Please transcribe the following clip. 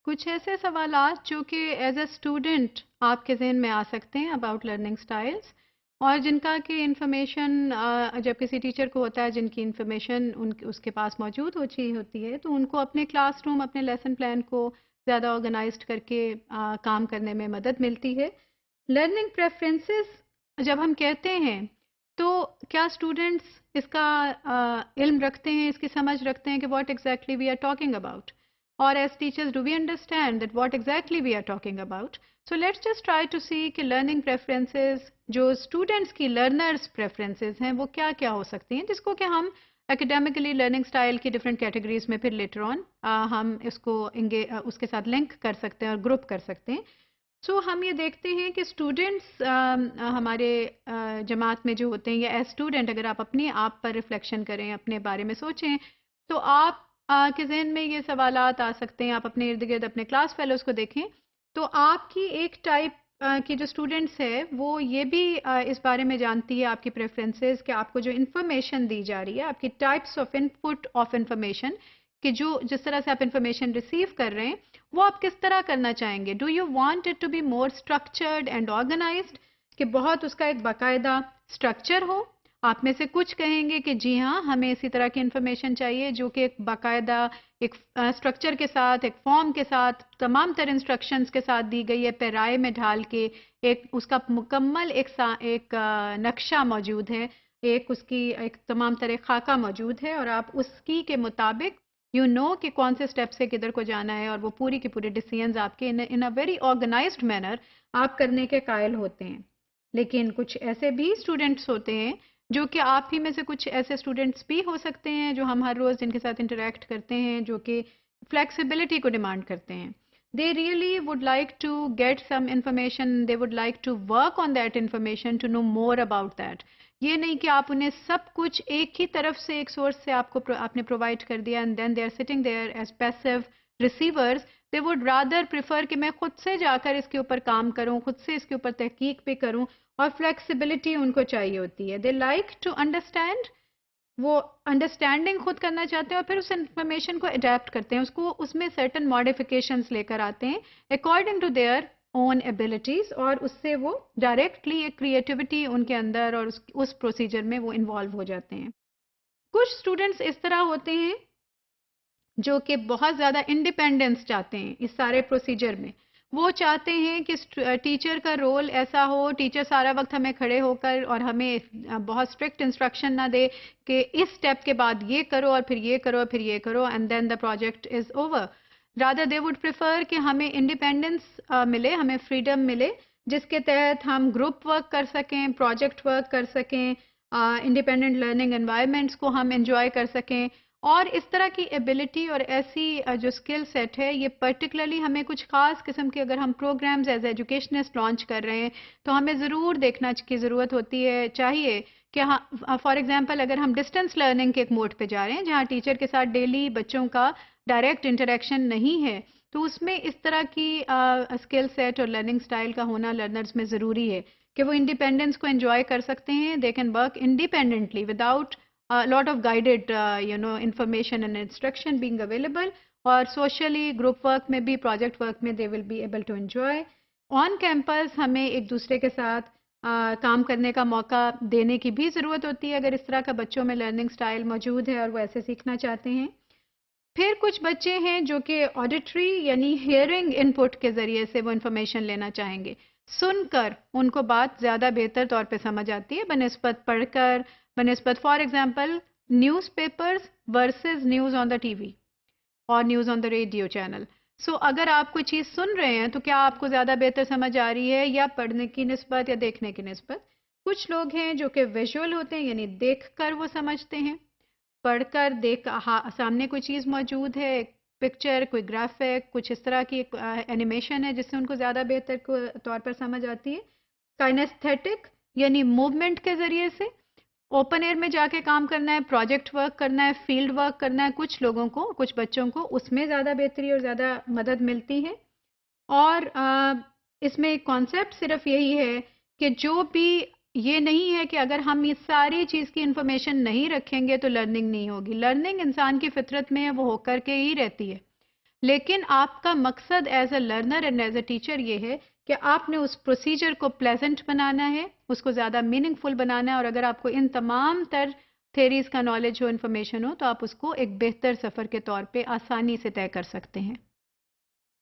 کچھ ایسے سوالات جو کہ ایز اے اسٹوڈنٹ آپ کے ذہن میں آ سکتے ہیں اباؤٹ لرننگ اسٹائلس، اور جن کا کہ انفارمیشن جب کسی ٹیچر کو ہوتا ہے جن کی انفارمیشن اس کے پاس موجود ہوتی ہے تو ان کو اپنے کلاس روم اپنے لیسن پلان کو زیادہ آرگنائزڈ کر کے کام کرنے میں مدد ملتی ہے۔ لرننگ پریفرنسز جب ہم کہتے ہیں تو کیا اسٹوڈنٹس اس کا علم رکھتے ہیں، اس کی سمجھ رکھتے ہیں کہ what exactly we are talking about? Or as teachers, do we understand that what exactly we are talking about? So let's just try to see کہ learning preferences جو students کی learners preferences ہیں وہ کیا کیا ہو سکتی ہیں، جس کو کہ ہم academically learning style کی different categories میں پھر later on ہم اس کو اس کے ساتھ لنک کر سکتے ہیں اور گروپ کر سکتے ہیں۔ سو ہم یہ دیکھتے ہیں کہ اسٹوڈنٹس ہمارے جماعت میں جو ہوتے ہیں یا ایز اسٹوڈنٹ اگر آپ اپنی آپ پر ریفلیکشن کریں، اپنے بارے میں سوچیں، تو آپ کے ذہن میں یہ سوالات آ سکتے ہیں۔ آپ اپنے ارد گرد اپنے کلاس فیلوز کو دیکھیں تو آپ کی ایک ٹائپ کی جو اسٹوڈنٹس ہے وہ یہ بھی اس بارے میں جانتی ہے آپ کی پریفرنسز کہ آپ کو جو انفارمیشن دی جا رہی ہے، آپ کی types of in put of information, کہ جس طرح سے آپ انفارمیشن ریسیو کر رہے ہیں وہ آپ کس طرح کرنا چاہیں گے۔ Do you want it to be more structured and organised, کہ بہت اس کا ایک باقاعدہ اسٹرکچر ہو؟ آپ میں سے کچھ کہیں گے کہ جی ہاں ہمیں اسی طرح کی انفارمیشن چاہیے جو کہ ایک باقاعدہ ایک اسٹرکچر کے ساتھ، ایک فارم کے ساتھ، تمام تر انسٹرکشنز کے ساتھ دی گئی ہے، پیرائے میں ڈھال کے ایک اس کا مکمل ایک نقشہ موجود ہے، ایک اس کی ایک تمام تر ایک خاکہ موجود ہے، اور آپ اس کے مطابق یو نو کہ کون سے اسٹیپ سے کدھر کو جانا ہے، اور وہ پوری کی پوری ڈیسیژنز آپ کے ان اے ویری آرگنائزڈ مینر آپ کرنے کے قائل ہوتے ہیں۔ لیکن کچھ ایسے بھی اسٹوڈنٹس ہوتے ہیں جو کہ آپ ہی میں سے کچھ ایسے اسٹوڈنٹس بھی ہو سکتے ہیں جو ہم ہر روز جن کے ساتھ انٹریکٹ کرتے ہیں، جو کہ فلیکسیبلٹی کو ڈیمانڈ کرتے ہیں۔ They really would like to get some information, they would like to work on that information to know more about that. یہ نہیں کہ آپ انہیں سب کچھ ایک ہی طرف سے ایک سورس سے آپ نے پرووائڈ کر دیا and then they are sitting there as passive receivers. They would rather prefer کہ میں خود سے جا کر اس کے اوپر کام کروں، خود سے اس کے اوپر تحقیق بھی کروں، اور فلیکسیبلٹی ان کو چاہیے ہوتی ہے۔ دے لائک ٹو انڈرسٹینڈ، وہ انڈرسٹینڈنگ خود کرنا چاہتے ہیں اور پھر اس انفارمیشن کو اڈیپٹ کرتے ہیں، اس میں سرٹن ماڈیفیکیشنز لے کر آتے ہیں according to their own abilities, اور اس سے وہ ڈائریکٹلی ایک کریٹیوٹی ان کے اندر اور اس پروسیجر میں وہ انوالو ہو جاتے ہیں۔ کچھ اسٹوڈنٹس اس طرح ہوتے ہیں جو کہ بہت زیادہ انڈیپینڈنس چاہتے ہیں اس سارے پروسیجر میں۔ وہ چاہتے ہیں کہ ٹیچر کا رول ایسا ہو، ٹیچر سارا وقت ہمیں کھڑے ہو کر اور ہمیں بہت اسٹرکٹ انسٹرکشن نہ دے کہ اس اسٹیپ کے بعد یہ کرو اور پھر یہ کرو اور پھر یہ کرو and then the project is over. Rather they would prefer کہ ہمیں انڈیپینڈنس ملے، ہمیں فریڈم ملے جس کے تحت ہم گروپ ورک کر سکیں، پروجیکٹ ورک کر سکیں، انڈیپینڈنٹ لرننگ انوائرمنٹس کو ہم انجوائے کر سکیں، اور اس طرح کی ایبلٹی اور ایسی جو اسکل سیٹ ہے یہ پرٹیکولرلی ہمیں کچھ خاص قسم کے اگر ہم پروگرامز ایز ایجوکیشنسٹ لانچ کر رہے ہیں تو ہمیں ضرور دیکھنا کی ضرورت ہوتی ہے، چاہیے کہ فار ایگزامپل اگر ہم ڈسٹینس لرننگ کے ایک موڈ پہ جا رہے ہیں جہاں ٹیچر کے ساتھ ڈیلی بچوں کا ڈائریکٹ انٹریکشن نہیں ہے، تو اس میں اس طرح کی اسکل سیٹ اور لرننگ اسٹائل کا ہونا لرنرز میں ضروری ہے کہ وہ انڈیپینڈنس کو انجوائے کر سکتے ہیں، they can work independently without lot of guided information and instruction being available، اور socially group work میں بھی project work میں they will be able to enjoy۔ on campus ہمیں ایک دوسرے کے ساتھ کام کرنے کا موقع دینے کی بھی ضرورت ہوتی ہے اگر اس طرح کا بچوں میں لرننگ سٹائل موجود ہے اور وہ ایسے سیکھنا چاہتے ہیں۔ پھر کچھ بچے ہیں جو کہ آڈیٹری یعنی ہیئرنگ ان پٹ کے ذریعے سے وہ انفارمیشن لینا چاہیں گے، سن کر ان کو بات زیادہ بہتر طور پہ سمجھ آتی ہے بنسبت پڑھ کر، بنسبت for example newspapers versus news on the T V اور news on the radio channel. So اگر آپ کوئی چیز سن رہے ہیں تو کیا آپ کو زیادہ بہتر سمجھ آ رہی ہے یا پڑھنے کی نسبت یا دیکھنے کی نسبت؟ کچھ لوگ ہیں جو کہ ویژول ہوتے ہیں یعنی دیکھ کر وہ سمجھتے ہیں، پڑھ کر سامنے کوئی چیز موجود ہے، پکچر، کوئی گرافک، کچھ اس طرح کی اینیمیشن ہے جس سے ان کو زیادہ بہتر طور پر سمجھ آتی ہے۔ کائنیستھیٹک یعنی موومنٹ کے ذریعے سے اوپن ایئر میں جا کے کام کرنا ہے، پروجیکٹ ورک کرنا ہے، فیلڈ ورک کرنا ہے، کچھ لوگوں کو، کچھ بچوں کو اس میں زیادہ بہتری اور زیادہ مدد ملتی ہے۔ اور اس میں ایک کانسیپٹ صرف یہی ہے کہ جو بھی یہ نہیں ہے کہ اگر ہم اس ساری چیز کی انفارمیشن نہیں رکھیں گے تو لرننگ نہیں ہوگی، لرننگ انسان کی فطرت میں ہے، وہ ہو کر کے ہی رہتی ہے، لیکن آپ کا مقصد as a learner and as a teacher یہ ہے کہ آپ نے اس پروسیجر کو پلیزنٹ بنانا ہے، اس کو زیادہ میننگ فل بنانا ہے، اور اگر آپ کو ان تمام تر تھیریز کا نالج ہو، انفارمیشن ہو، تو آپ اس کو ایک بہتر سفر کے طور پہ آسانی سے طے کر سکتے ہیں۔